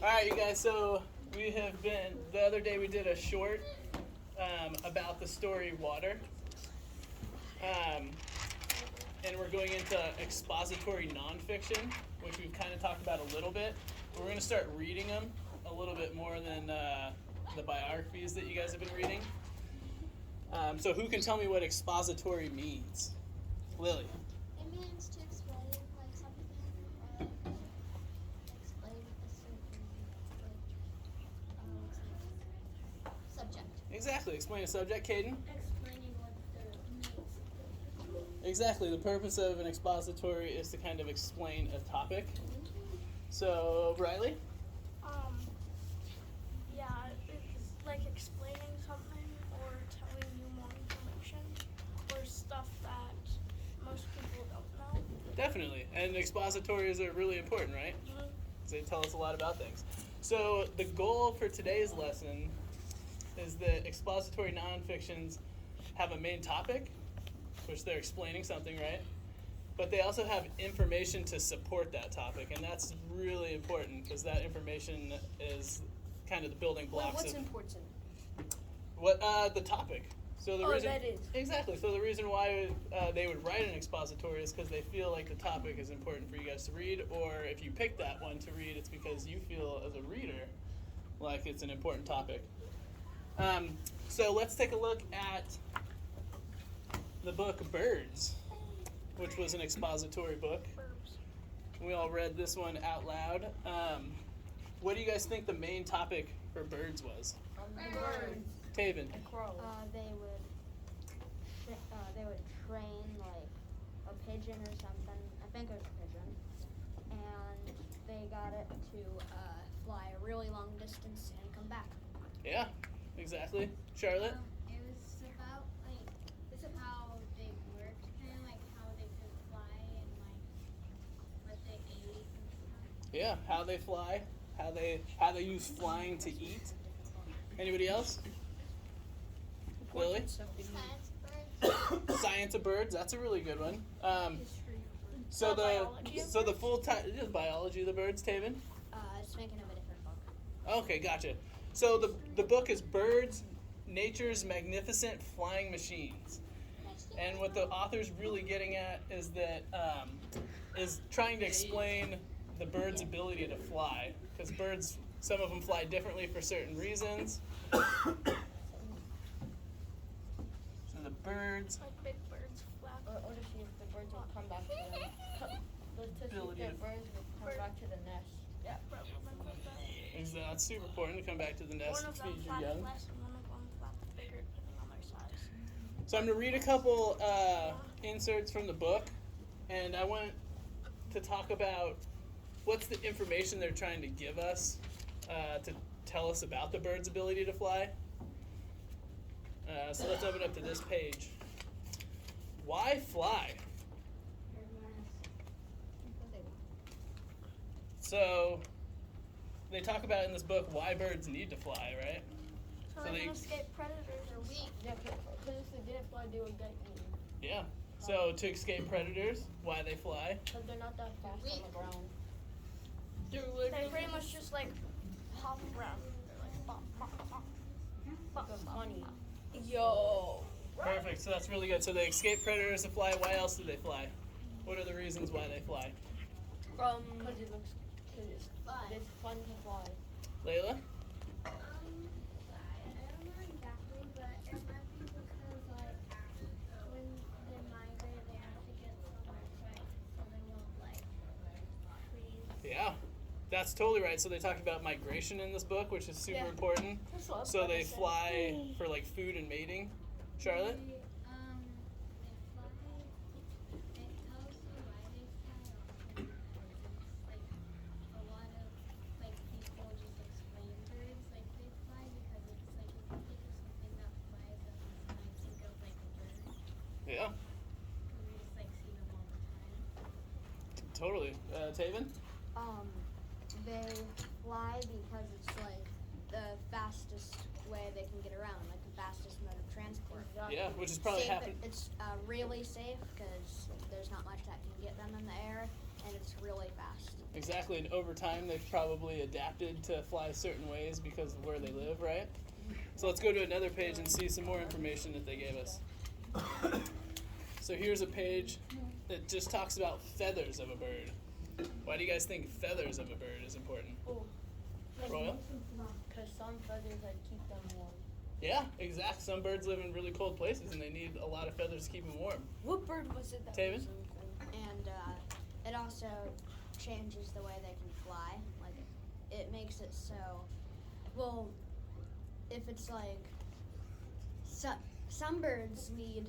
All right, you guys. So we have been. The other day we did a short about the story Water, and we're going into expository nonfiction, which we've kind of talked about a little bit. But we're going to start reading them a little bit more than the biographies that you guys have been reading. So who can tell me what expository means? Lily. It means to explain, like something, explain a certain, subject. Exactly. Explain a subject, Caden. Explaining what the means. Exactly. The purpose of an expository is to kind of explain a topic. So, Riley? Yeah, it's like explaining something or telling you more information or stuff that most people don't know. Definitely. And expositories are really important, right? Mhm. They tell us a lot about things. So, the goal for today's lesson is that expository nonfictions have a main topic, which they're explaining something, right? But they also have information to support that topic, and that's really important because that information is kind of the building blocks What's of important? the topic. So the Oh, reason that is. exactly. So the reason why they would write an expository is because they feel like the topic is important for you guys to read, or if you pick that one to read, it's because you feel as a reader like it's an important topic. So let's take a look at the book Birds, which was an expository book. Verbs. We all read this one out loud. What do you guys think the main topic for Birds was? Birds. Taven. Crow. They would train like a pigeon or something. I think it was a pigeon, and they got it to fly a really long distance and come back. Yeah, exactly. Charlotte? It was about it's about how they worked, kind of like how they could fly and like what they ate and stuff. Yeah, how they fly, how they use flying to eat. Anybody else? Lily? Science birds. Science of birds. That's a really good one. History of birds. So Biology of the birds? full time it is biology of the birds, Taven. It's thinking of a different book. Okay, gotcha. So the book is Birds, Nature's Magnificent Flying Machines. And what the author's really getting at is that is trying to explain the bird's ability to fly, because birds, some of them fly differently for certain reasons. So the birds' Like big birds flap. Or to see if the birds will come back to the to see if Ability the to- birds will come back to the nest. Yeah, remember that. is that's super important to come back to the nest One and of them feed your flapped young. less and one of them flapped bigger depending on their size. So I'm going to read a couple inserts from the book, and I want to talk about what's the information they're trying to give us to tell us about the bird's ability to fly. So let's open up to this page. Why fly? So they talk about in this book why birds need to fly, right? So So they they- can escape predators or weak. Yeah, because if they didn't fly, they would get eaten. Yeah. So to escape predators, why they fly? Because they're not that fast on the ground. They pretty much just like hop around. They're like bop, bop, bop. Because funny. Yo. Perfect. So that's really good. So they escape predators to fly. Why else do they fly? What are the reasons why they fly? Because it looks, because it's fun to fly. Layla? I don't know exactly, but it might be because like when they migrate, they have to get somewhere quick, so they won't like freeze. Yeah. That's totally right. So they talked about migration in this book, which is super Yeah. important. That's what I was So about they to say. fly for like food and mating. Charlotte? They fly. They tell us why they fly. It's like a lot of like people just explain birds like they fly because it's like if you think of something that flies, then you might think of like a bird. Yeah. Because we just like see them all the time. Totally. Taven? They fly because it's like the fastest way they can get around, like the fastest mode of transport. Yeah, which is probably Safe, happening. it's really safe because there's not much that can get them in the air, and it's really fast. Exactly, and over time they've probably adapted to fly certain ways because of where they live, right? So let's go to another page and see some more information that they gave us. So here's a page that just talks about feathers of a bird. Why do you guys think feathers of a bird is important? Oh. Royal? Because some feathers like keep them warm. Yeah, exact. Some birds live in really cold places and they need a lot of feathers to keep them warm. What bird was it that Taven? was And it also changes the way they can fly. Like, it makes it so, well, if it's like, some birds need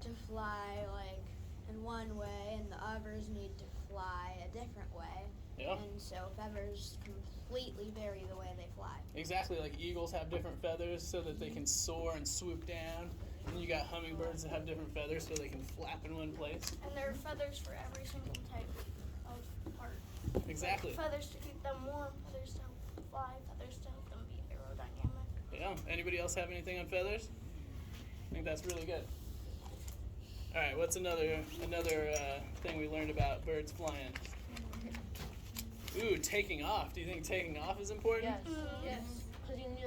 to fly like in one way and the others need to fly a different way. Yeah. And so feathers completely vary the way they fly. Exactly, like eagles have different feathers so that they can soar and swoop down. And you got hummingbirds that have different feathers so they can flap in one place. And there are feathers for every single type of part. Exactly. Feathers to keep them warm, feathers to help fly, feathers to help them be aerodynamic. Yeah. Anybody else have anything on feathers? I think that's really good. All right. What's another thing we learned about birds flying? Ooh, taking off. Do you think taking off is important? Yes. Yes. Because you need,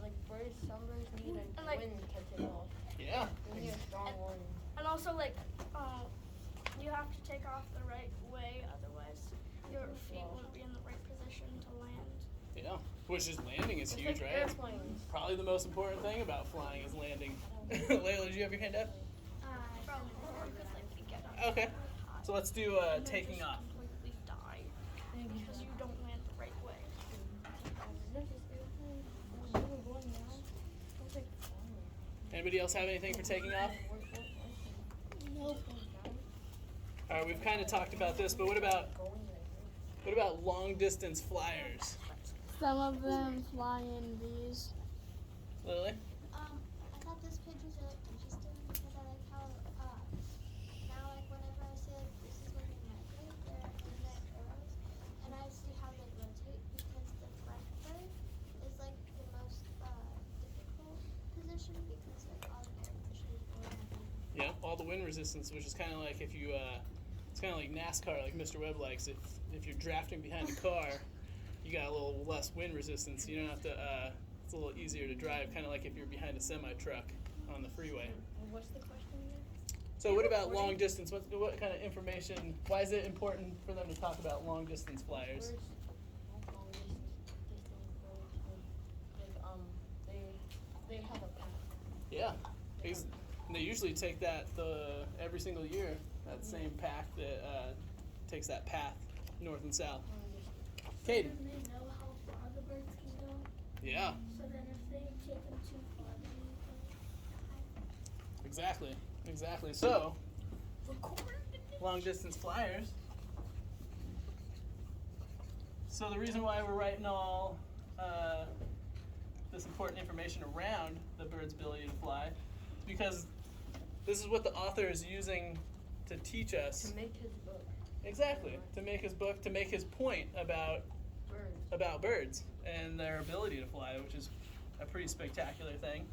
like birds, some birds need a And, like- wind to take off. Yeah. You need a strong wind. And also, like, you have to take off the right way, otherwise your feet won't be in the right position to land. Yeah. Which is landing is It's huge, like right? airplanes. Probably the most important thing about flying is landing. Layla, did you have your hand up? Probably more because, like, you get up Okay. high. So let's do And then taking just off. completely die because you don't land the right way. Anybody else have anything for taking off? Nope. All right, we've kind of talked about this, but what about long distance flyers? Some of them fly in bees. Lily? I thought this page was really interesting because I like how now like whenever I say like this is when they migrate, they're in their arrows, and I see how they rotate because the front bird is like the most difficult position because like all the air pressure is going on. Yeah, all the wind resistance, which is kind of like if you, it's kind of like NASCAR, like Mr. Webb likes. If you're drafting behind a car, you got a little less wind resistance. You don't have to. It's a little easier to drive, kind of like if you're behind a semi truck on the freeway. What's the question again? So what about long distance? What kind of information? Why is it important for them to talk about long distance flyers? Birds, long distance birds, they have a path. Yeah, because they usually take that every single year. That same pack that takes that path north and south. Caden. Then they know how far the birds can go. Yeah, So then if they take them too far, then exactly. So, long distance flyers. So the reason why we're writing all this important information around the bird's ability to fly is because this is what the author is using to teach us. To make his book. Exactly, to make his book, to make his point about birds and their ability to fly, which is a pretty spectacular thing.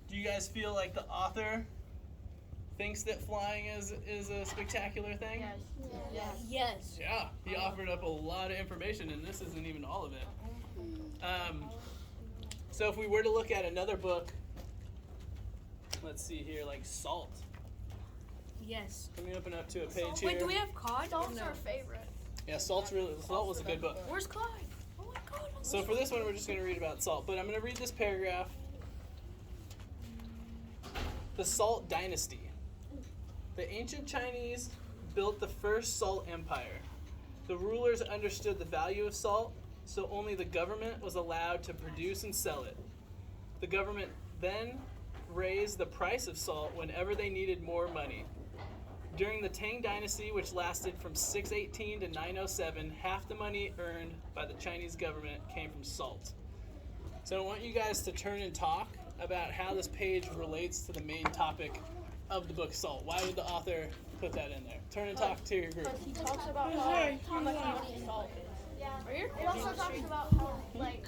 Do you guys feel like the author thinks that flying is a spectacular thing? Yes. Yes. Yeah, he offered up a lot of information, and this isn't even all of it. So if we were to look at another book, let's see here, like Salt. Yes. Let me open up to a page here. Wait, do we have Cod? Salt's our favorite. Yeah, Salt was a good book. Where's Clyde? Oh my God. So for this one, we're just going to read about Salt, but I'm going to read this paragraph. The Salt Dynasty. The ancient Chinese built the first salt empire. The rulers understood the value of salt, so only the government was allowed to produce and sell it. The government then raised the price of salt whenever they needed more money. During the Tang Dynasty, which lasted from 618 to 907, half the money earned by the Chinese government came from salt. So I want you guys to turn and talk about how this page relates to the main topic of the book Salt. Why would the author put that in there? Turn and talk to your group. Because he talks about how much salt is. Yeah. It also talks about how, like,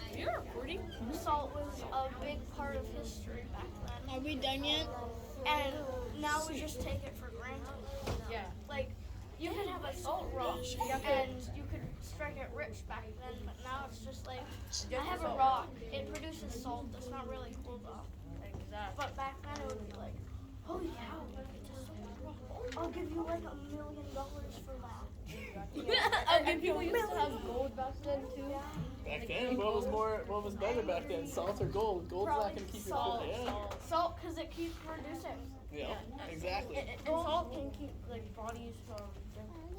salt was a big part of history back then. Are we done yet? and now we just take it for granted. Yeah. Like, you could have a salt rock, and you could strike it rich back then, but now it's just like, I have a rock, it produces salt, that's not really cool though. Exactly. But back then it would be like, holy cow, it's a salt rock. I'll give you like $1 million for that. And people used to have gold back then too. Back then, what was better back then? Salt or gold? Gold's not Probably gonna keep salt. your food. Yeah. Salt, because it keeps producing. Yeah. Exactly. And salt can keep like bodies from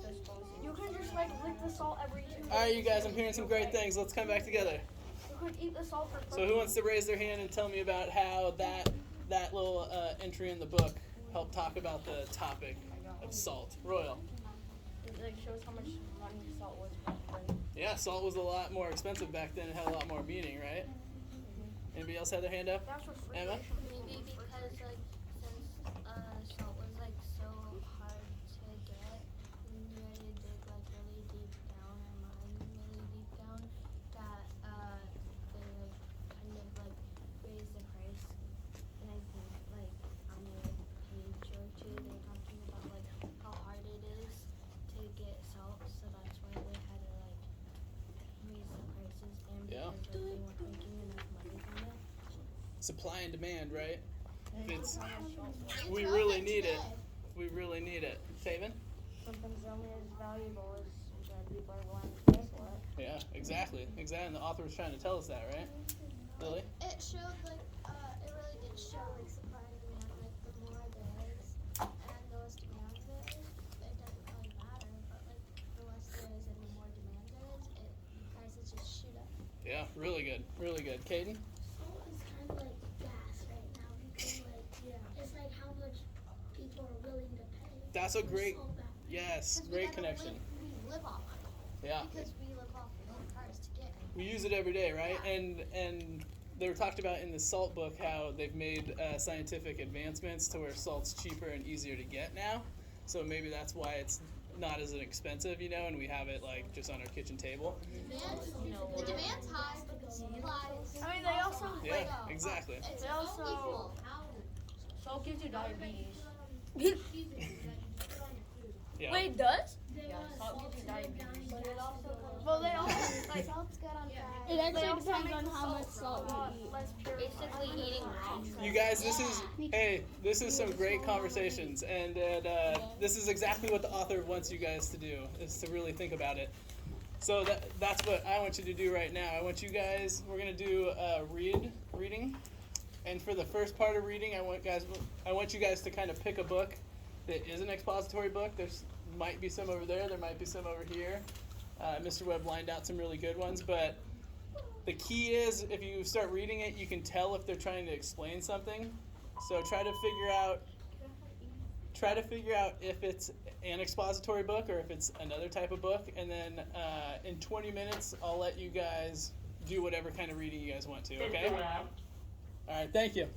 disposing. You can just like lick the salt every 2 days. All right, you guys. I'm hearing some great things. Let's come back together. You could eat the salt for So protein. who wants to raise their hand and tell me about how that little entry in the book helped talk about the topic of salt? Royal. It like shows how much money salt was back then. Yeah, salt was a lot more expensive back then. It had a lot more meaning, right? Anybody else have their hand up? That's what free Emma? Maybe because like since salt was like so hard to get, and you had to dig like really deep down or mine really deep down, that they like kind of like raised the price. And I think like on their page or two, they're talking about like how hard it is to get salt, so that's why they had to like raise the prices and Yeah. because like, they weren't making enough money from it. Supply and demand, right? If it's, How much salt was. we really need it. We really need it. Taven? Something's only as valuable as when people are willing to pay for it. Yeah, exactly. Exactly. And the author was trying to tell us that, right? Lily? It showed like it really did show like supply and demand. Like the more there is and the less demand there is, it doesn't really matter. But like the less there is and the more demand there is, the prices just shoot up. Yeah, really good. Really good. Caden? Salt is kind of like gas right now because like it's like how much people are willing to pay. That's a for great, salt back then. yes, 'Cause we great gotta connection. We live off of it Yeah. because we live off of our cars to get it. We use it every day, right? And they were talked about in the salt book how they've made scientific advancements to where salt's cheaper and easier to get now. So maybe that's why it's not as expensive, you know, and we have it like just on our kitchen table. The demand's high, but the supply is. I mean, they also, like, Yeah, exactly. It's They also- equal. Salt gives you diabetes. Yeah. Wait, it does? Yeah, salt gives you diabetes. well, they also, like, Salt's good on fries. It they actually also depends make on the how much salt we eat. less purified. Basically eating raw. You guys, this is some great conversations, and this is exactly what the author wants you guys to do, is to really think about it. So that's what I want you to do right now. I want you guys, we're gonna do reading, and for the first part of reading, I want you guys to kind of pick a book that is an expository book. There's might be some over there might be some over here. Mr. Webb lined out some really good ones, but the key is if you start reading it, you can tell if they're trying to explain something. So try to figure out if it's an expository book or if it's another type of book, and then in 20 minutes I'll let you guys do whatever kind of reading you guys want to, okay? All right, thank you.